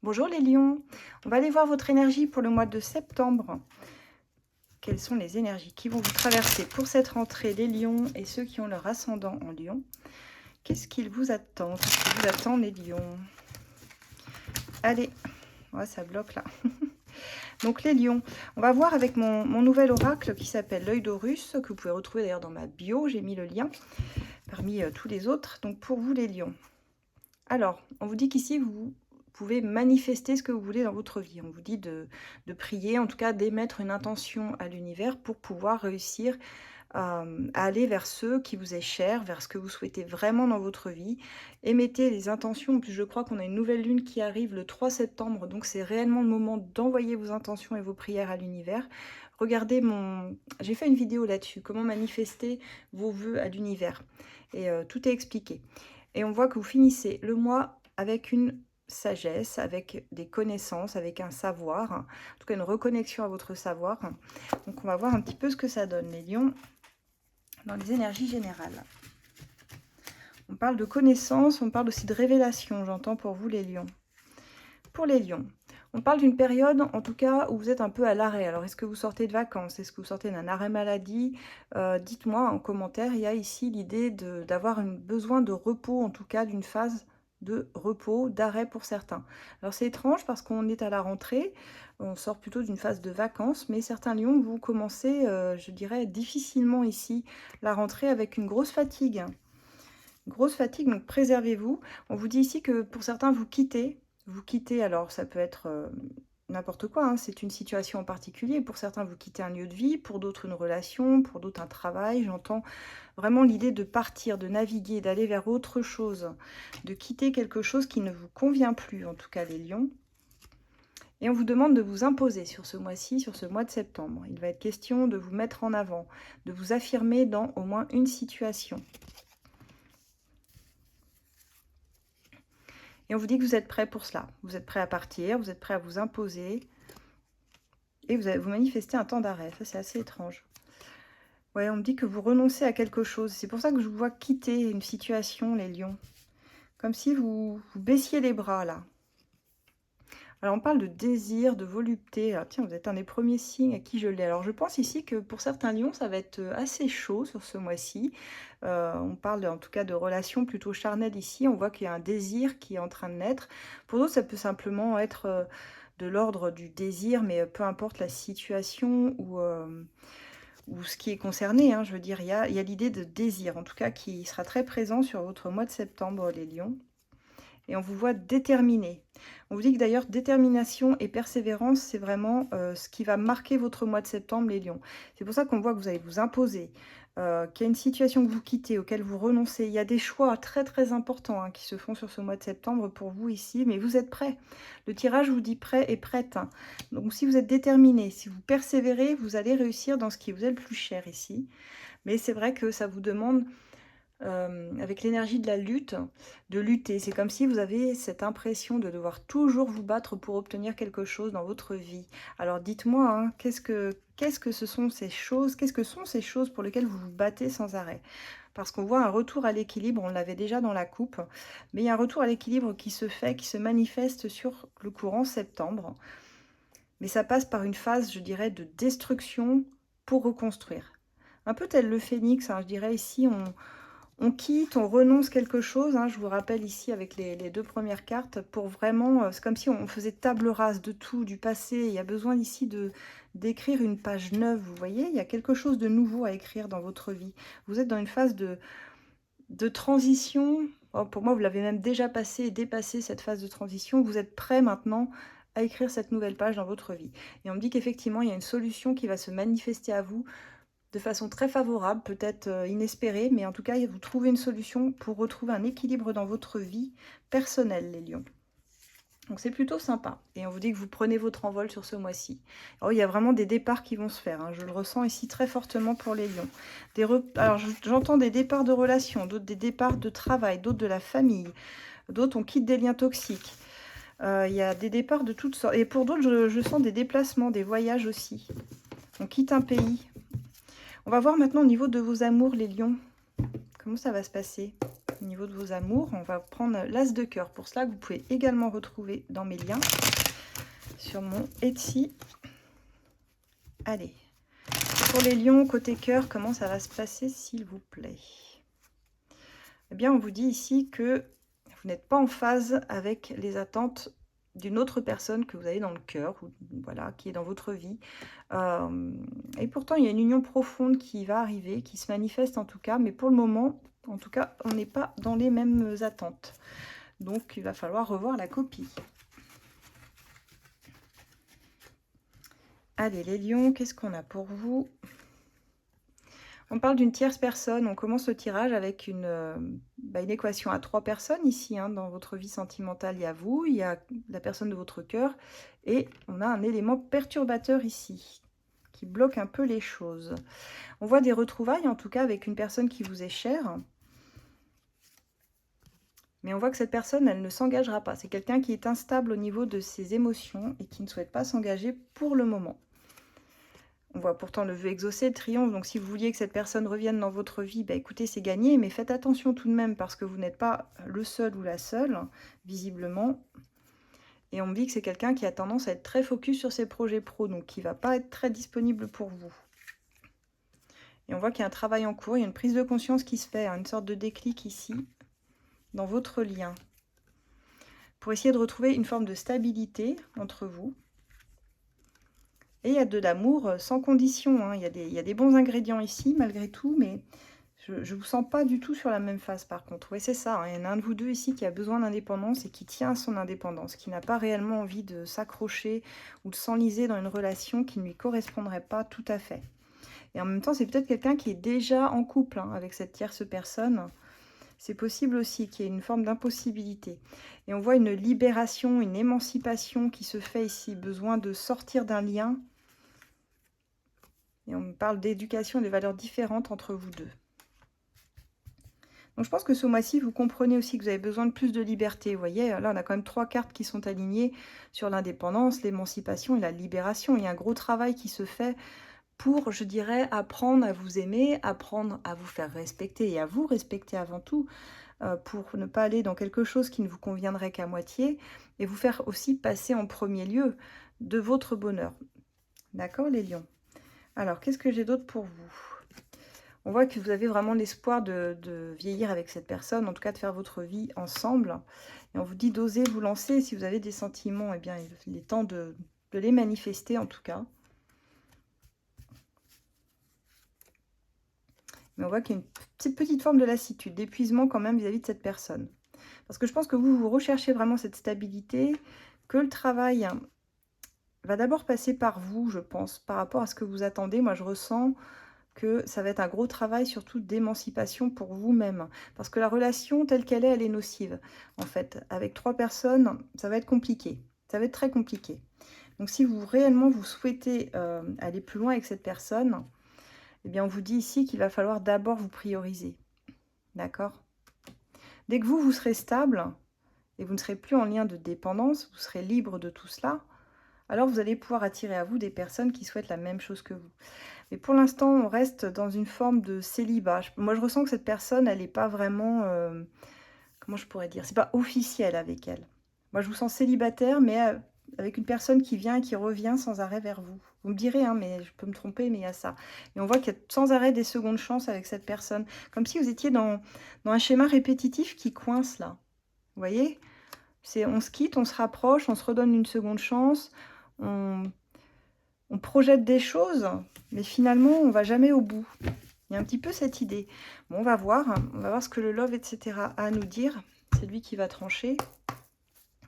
Bonjour les lions, on va aller voir votre énergie pour le mois de septembre. Quelles sont les énergies qui vont vous traverser pour cette rentrée, les lions et ceux qui ont leur ascendant en lion? Qu'est-ce qu'il vous attend? Qu'est-ce qui vous attend les lions? Allez, ouais, ça bloque là. Donc les lions, on va voir avec mon nouvel oracle qui s'appelle l'œil d'Horus, que vous pouvez retrouver d'ailleurs dans ma bio, j'ai mis le lien parmi tous les autres. Donc pour vous les lions. Alors, on vous dit qu'ici, vous pouvez manifester ce que vous voulez dans votre vie. On vous dit de prier, en tout cas d'émettre une intention à l'univers pour pouvoir réussir à aller vers ce qui vous est cher, vers ce que vous souhaitez vraiment dans votre vie. Émettez les intentions. En plus, je crois qu'on a une nouvelle lune qui arrive le 3 septembre, donc c'est réellement le moment d'envoyer vos intentions et vos prières à l'univers. Regardez j'ai fait une vidéo là-dessus, comment manifester vos vœux à l'univers. Et tout est expliqué. Et on voit que vous finissez le mois avec une sagesse, avec des connaissances, avec un savoir, en tout cas une reconnexion à votre savoir. Donc on va voir un petit peu ce que ça donne, les lions, dans les énergies générales. On parle de connaissances, on parle aussi de révélation, j'entends pour vous les lions. Pour les lions, on parle d'une période, en tout cas, où vous êtes un peu à l'arrêt. Alors, est-ce que vous sortez de vacances? Est-ce que vous sortez d'un arrêt maladie? Dites-moi en commentaire. Il y a ici l'idée d'avoir un besoin de repos, en tout cas d'une phase de repos, d'arrêt pour certains. Alors, c'est étrange parce qu'on est à la rentrée, on sort plutôt d'une phase de vacances, mais certains lions, vous commencez, je dirais, difficilement ici la rentrée avec une grosse fatigue. Grosse fatigue, donc préservez-vous. On vous dit ici que pour certains, vous quittez, alors ça peut être n'importe quoi, hein, c'est une situation en particulier. Pour certains, vous quittez un lieu de vie, pour d'autres une relation, pour d'autres un travail. J'entends vraiment l'idée de partir, de naviguer, d'aller vers autre chose, de quitter quelque chose qui ne vous convient plus, en tout cas les lions. Et on vous demande de vous imposer sur ce mois-ci, sur ce mois de septembre. Il va être question de vous mettre en avant, de vous affirmer dans au moins une situation. Et on vous dit que vous êtes prêt pour cela. Vous êtes prêt à partir, vous êtes prêt à vous imposer. Et vous allez vous manifester un temps d'arrêt. Ça, c'est assez étrange. Ouais, on me dit que vous renoncez à quelque chose. C'est pour ça que je vous vois quitter une situation, les lions. Comme si vous baissiez les bras, là. Alors, on parle de désir, de volupté. Alors, tiens, vous êtes un des premiers signes à qui je l'ai. Alors, je pense ici que pour certains lions, ça va être assez chaud sur ce mois-ci. On parle en tout cas de relations plutôt charnelles ici. On voit qu'il y a un désir qui est en train de naître. Pour d'autres, ça peut simplement être de l'ordre du désir, mais peu importe la situation ou ce qui est concerné. Hein, je veux dire, il y a l'idée de désir, en tout cas, qui sera très présent sur votre mois de septembre, les lions. Et on vous voit déterminé. On vous dit que d'ailleurs, détermination et persévérance, c'est vraiment ce qui va marquer votre mois de septembre, les lions. C'est pour ça qu'on voit que vous allez vous imposer, qu'il y a une situation que vous quittez, auquel vous renoncez. Il y a des choix très très importants hein, qui se font sur ce mois de septembre pour vous ici, mais vous êtes prêts. Le tirage vous dit prêt et prête. Hein. Donc si vous êtes déterminé, si vous persévérez, vous allez réussir dans ce qui vous est le plus cher ici. Mais c'est vrai que ça vous demande avec l'énergie de la lutte, de lutter. C'est comme si vous avez cette impression de devoir toujours vous battre pour obtenir quelque chose dans votre vie. Alors dites-moi, hein, qu'est-ce que ce sont ces choses, qu'est-ce que sont ces choses pour lesquelles vous vous battez sans arrêt? Parce qu'on voit un retour à l'équilibre, on l'avait déjà dans la coupe, mais il y a un retour à l'équilibre qui se fait, qui se manifeste sur le courant septembre. Mais ça passe par une phase, je dirais, de destruction pour reconstruire. Un peu tel le phénix, hein, je dirais ici, on quitte, on renonce quelque chose. Hein, je vous rappelle ici avec les deux premières cartes, pour vraiment, c'est comme si on faisait table rase de tout, du passé. Il y a besoin ici d'écrire une page neuve, vous voyez. Il y a quelque chose de nouveau à écrire dans votre vie. Vous êtes dans une phase de transition. Oh, pour moi, vous l'avez même déjà passé et dépassé cette phase de transition. Vous êtes prêt maintenant à écrire cette nouvelle page dans votre vie. Et on me dit qu'effectivement, il y a une solution qui va se manifester à vous de façon très favorable, peut-être inespérée, mais en tout cas, vous trouvez une solution pour retrouver un équilibre dans votre vie personnelle, les lions. Donc c'est plutôt sympa. Et on vous dit que vous prenez votre envol sur ce mois-ci. Alors il y a vraiment des départs qui vont se faire. Hein. Je le ressens ici très fortement pour les lions. Alors j'entends des départs de relations, d'autres des départs de travail, d'autres de la famille, d'autres on quitte des liens toxiques. Il y a des départs de toutes sortes. Et pour d'autres, je sens des déplacements, des voyages aussi. On quitte un pays. On va voir maintenant au niveau de vos amours, les lions. Comment ça va se passer? au niveau de vos amours. On va prendre l'As de cœur. Pour cela, que vous pouvez également retrouver dans mes liens sur mon Etsy. Allez, pour les lions, côté cœur, comment ça va se passer, s'il vous plaît? Eh bien, on vous dit ici que vous n'êtes pas en phase avec les attentes d'une autre personne que vous avez dans le cœur, ou voilà, qui est dans votre vie. Et pourtant, il y a une union profonde qui va arriver, qui se manifeste en tout cas, mais pour le moment, en tout cas, on n'est pas dans les mêmes attentes. Donc, il va falloir revoir la copie. Allez, les lions, qu'est-ce qu'on a pour vous? On parle d'une tierce personne. On commence le tirage avec une équation à 3 personnes ici. Hein, dans votre vie sentimentale, il y a vous, il y a la personne de votre cœur. Et on a un élément perturbateur ici, qui bloque un peu les choses. On voit des retrouvailles, en tout cas, avec une personne qui vous est chère. Mais on voit que cette personne, elle ne s'engagera pas. C'est quelqu'un qui est instable au niveau de ses émotions et qui ne souhaite pas s'engager pour le moment. On voit pourtant le vœu exaucé, le triomphe. Donc, si vous vouliez que cette personne revienne dans votre vie, bah, écoutez, c'est gagné. Mais faites attention tout de même parce que vous n'êtes pas le seul ou la seule, visiblement. Et on me dit que c'est quelqu'un qui a tendance à être très focus sur ses projets pro. Donc, qui ne va pas être très disponible pour vous. Et on voit qu'il y a un travail en cours. Il y a une prise de conscience qui se fait, hein, une sorte de déclic ici, dans votre lien. Pour essayer de retrouver une forme de stabilité entre vous. Et il y a de l'amour sans condition. Hein. Il y a des bons ingrédients ici, malgré tout, mais je ne vous sens pas du tout sur la même phase, par contre. Oui, c'est ça. Hein. Il y en a un de vous deux ici qui a besoin d'indépendance et qui tient à son indépendance, qui n'a pas réellement envie de s'accrocher ou de s'enliser dans une relation qui ne lui correspondrait pas tout à fait. Et en même temps, c'est peut-être quelqu'un qui est déjà en couple hein, avec cette tierce personne. C'est possible aussi qu'il y ait une forme d'impossibilité. Et on voit une libération, une émancipation qui se fait ici. Besoin de sortir d'un lien. Et on me parle d'éducation et de valeurs différentes entre vous deux. Donc je pense que ce mois-ci, vous comprenez aussi que vous avez besoin de plus de liberté. Vous voyez, là, on a quand même 3 cartes qui sont alignées sur l'indépendance, l'émancipation et la libération. Il y a un gros travail qui se fait pour, je dirais, apprendre à vous aimer, apprendre à vous faire respecter et à vous respecter avant tout, pour ne pas aller dans quelque chose qui ne vous conviendrait qu'à moitié et vous faire aussi passer en premier lieu de votre bonheur. D'accord, les lions? Alors, qu'est-ce que j'ai d'autre pour vous? On voit que vous avez vraiment l'espoir de vieillir avec cette personne, en tout cas de faire votre vie ensemble. Et on vous dit d'oser vous lancer. Si vous avez des sentiments, eh bien, il est temps de les manifester en tout cas. Mais on voit qu'il y a une petite forme de lassitude, d'épuisement quand même vis-à-vis de cette personne. Parce que je pense que vous recherchez vraiment cette stabilité, que le travail va d'abord passer par vous, je pense, par rapport à ce que vous attendez. Moi, je ressens que ça va être un gros travail, surtout d'émancipation pour vous-même. Parce que la relation telle qu'elle est, elle est nocive. En fait, avec 3 personnes, ça va être compliqué. Ça va être très compliqué. Donc, si vous réellement vous souhaitez aller plus loin avec cette personne, eh bien, on vous dit ici qu'il va falloir d'abord vous prioriser. D'accord? Dès que vous serez stable et vous ne serez plus en lien de dépendance, vous serez libre de tout cela, alors vous allez pouvoir attirer à vous des personnes qui souhaitent la même chose que vous. Mais pour l'instant, on reste dans une forme de célibat. Moi, je ressens que cette personne, elle n'est pas vraiment... comment je pourrais dire? C'est pas officiel avec elle. Moi, je vous sens célibataire, mais avec une personne qui vient et qui revient sans arrêt vers vous. Vous me direz, hein, mais je peux me tromper, mais il y a ça. Et on voit qu'il y a sans arrêt des secondes chances avec cette personne. Comme si vous étiez dans un schéma répétitif qui coince là. Vous voyez? On se quitte, on se rapproche, on se redonne une seconde chance. On projette des choses, mais finalement, on ne va jamais au bout. Il y a un petit peu cette idée. Bon, on va voir ce que le love, etc. a à nous dire. C'est lui qui va trancher.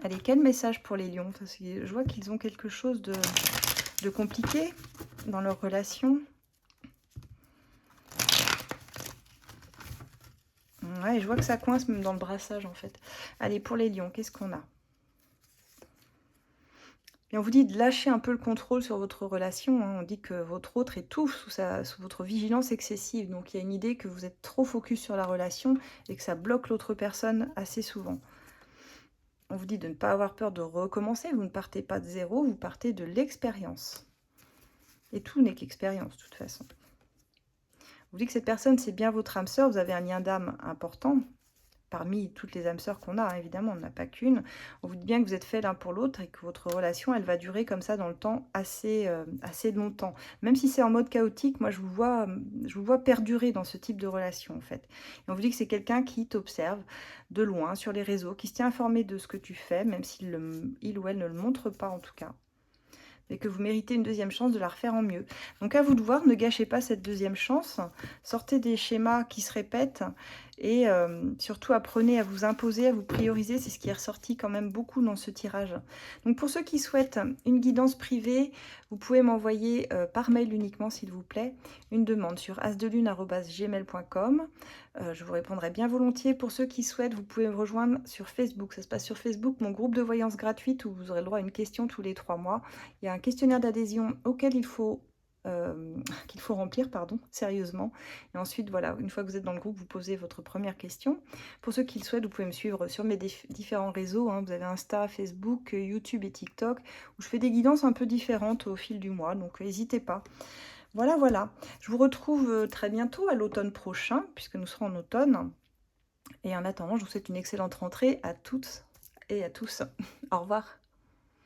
Allez, quel message pour les lions? Parce que je vois qu'ils ont quelque chose de compliqué dans leur relation. Ouais, je vois que ça coince même dans le brassage, en fait. Allez, pour les lions, qu'est-ce qu'on a? Et on vous dit de lâcher un peu le contrôle sur votre relation. Hein. On dit que votre autre étouffe sous votre vigilance excessive. Donc il y a une idée que vous êtes trop focus sur la relation et que ça bloque l'autre personne assez souvent. On vous dit de ne pas avoir peur de recommencer. Vous ne partez pas de zéro, vous partez de l'expérience. Et tout n'est qu'expérience, de toute façon. On vous dit que cette personne, c'est bien votre âme sœur. Vous avez un lien d'âme important. parmi toutes les âmes sœurs qu'on a, hein, évidemment, on n'a pas qu'une. On vous dit bien que vous êtes fait l'un pour l'autre et que votre relation, elle va durer comme ça dans le temps assez longtemps. Même si c'est en mode chaotique, moi, je vous vois perdurer dans ce type de relation, en fait. Et on vous dit que c'est quelqu'un qui t'observe de loin sur les réseaux, qui se tient informé de ce que tu fais, même il ou elle ne le montre pas, en tout cas. Et que vous méritez une deuxième chance de la refaire en mieux. Donc à vous de voir, ne gâchez pas cette deuxième chance, sortez des schémas qui se répètent et surtout apprenez à vous imposer, à vous prioriser, c'est ce qui est ressorti quand même beaucoup dans ce tirage. Donc pour ceux qui souhaitent une guidance privée, vous pouvez m'envoyer par mail uniquement s'il vous plaît, une demande sur asdelune@gmail.com. Je vous répondrai bien volontiers. Pour ceux qui souhaitent, vous pouvez me rejoindre sur Facebook. Ça se passe sur Facebook, mon groupe de voyance gratuite où vous aurez le droit à une question tous les 3 mois. Il y a un questionnaire d'adhésion auquel qu'il faut remplir, pardon, sérieusement. Et ensuite, voilà, une fois que vous êtes dans le groupe, vous posez votre première question. Pour ceux qui le souhaitent, vous pouvez me suivre sur mes différents réseaux. Hein. Vous avez Insta, Facebook, YouTube et TikTok, où je fais des guidances un peu différentes au fil du mois. Donc, n'hésitez pas. Voilà, voilà. Je vous retrouve très bientôt à l'automne prochain, puisque nous serons en automne. Et en attendant, je vous souhaite une excellente rentrée à toutes et à tous. Au revoir.